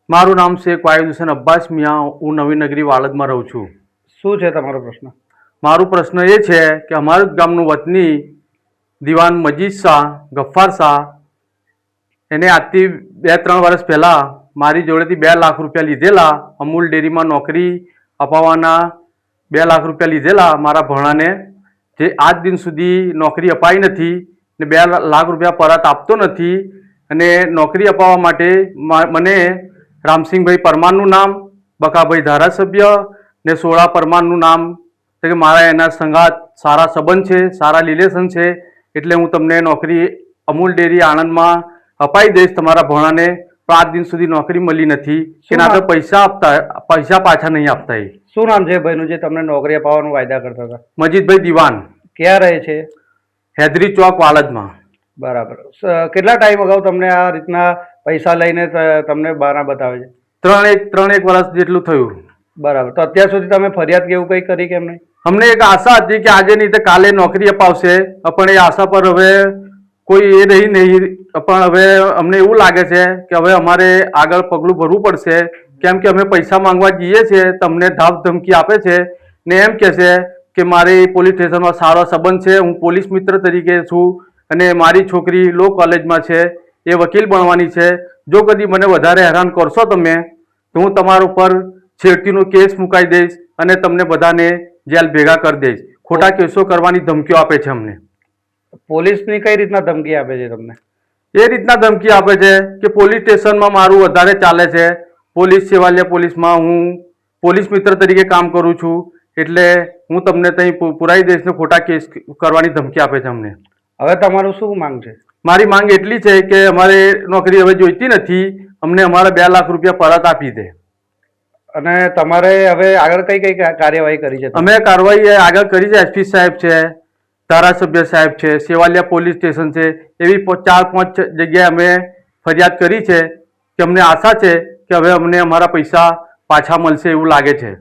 મારું નામ શેખ વાહિદ હુસેન અબ્બાસ મિયા, હું નવીનગરી વાળદમાં રહું છું. શું છે તમારો પ્રશ્ન? મારો પ્રશ્ન એ છે કે અમારું ગામનું વતની દિવાન મજીદ શાહ, ગફ્ફાર શાહ, એને આજથી 2-3 વર્ષ પહેલાં મારી જોડેથી 2 લાખ રૂપિયા લીધેલા. અમૂલ ડેરીમાં નોકરી અપાવવાના 2 લાખ રૂપિયા લીધેલા મારા ભણાને, જે આજ દિન સુધી નોકરી અપાઈ નથી ને 2 લાખ રૂપિયા પરત આપતો નથી. અને નોકરી અપાવવા માટે મને રામસિંહભાઈ પરમારનું નામ, બકાભાઈ ધારાસભ્ય ને સોળા પરમારનું નામ, કે મારા એના સંગાત સારા સંબંધ છે, સારા રિલેશન છે, એટલે હું તમને નોકરી અમૂલ ડેરી આણંદમાં અપાઈ દઈશ તમારા ભણાને. પણ આજ દિન સુધી નોકરી મળી નથી. એના આગળ પૈસા પાછા નહીં આપતા. એ શું નામ છે ભાઈનું જે તમને નોકરી અપાવવાનું વાયદા કરતા હતા? મજીદભાઈ દિવાન. ક્યાં રહે છે? હૈદરી ચોક, વાળદમાં. બરાબર. કેટલા ટાઈમ અગાઉ તમને આ રીતના પૈસા લઈને તમને બહાના બતાવે છે? 3-1 વર્ષ જેટલું થયું. બરાબર. તો અત્યાર સુધી તમે ફરિયાદ કે એવું કંઈ કરી કેમ નહીં? અમને એક આશા હતી કે આજે નહીં તો કાલે નોકરી અપાવશે, પણ એ આશા પર હવે કોઈ એ રહી નહીં. પણ હવે અમને એવું લાગે છે કે હવે અમારે આગળ પગલું ભરવું પડશે, કેમ કે અમે પૈસા માંગવા જઈએ છીએ, તમને ધાક ધમકી આપે છે ને એમ કહે છે કે મારી પોલીસ સ્ટેશનમાં સારો સંબંધ છે, હું પોલીસ મિત્ર તરીકે છું અને મારી છોકરી લો કોલેજમાં છે, એ વકીલ બનવાની છે. જો કદી મને વધારે હેરાન કરશો તમે તો હું તમારા ઉપર છેડતીનો કેસ મુકાઈ દઈશ અને તમને બધાને જેલ ભેગા કરી દઈશ. ખોટા કેસો કરવાની ધમકીઓ આપે છે અમને. પોલીસની કઈ રીતના ધમકી આપે છે તમને? એ રીતના ધમકી આપે છે કે પોલીસ સ્ટેશનમાં મારું વધારે ચાલે છે, પોલીસ સેવાલિયા પોલીસમાં હું પોલીસ મિત્ર તરીકે કામ કરું છું, એટલે હું તમને ત્યાં પુરાઈ દઈશ ને ખોટા કેસ કરવાની ધમકી આપે છે અમને. હવે તમારું શું માંગ છે? મારી માંગ એટલી છે કે અમારે નોકરી હવે જોઈતી નથી, અમને અમારા 2 લાખ રૂપિયા પરત આપી દે. અને તમારે હવે આગળ કઈ કઈ કાર્યવાહી કરી છે? અમે કાર્યવાહી આગળ કરી છે. એસપી સાહેબ છે, ધારાસભ્ય સાહેબ છે, સેવાલિયા પોલીસ સ્ટેશન છે, એવી 4-5 જગ્યાએ અમે ફરિયાદ કરી છે કે અમને આશા છે કે હવે અમને અમારા પૈસા પાછા મળશે એવું લાગે છે.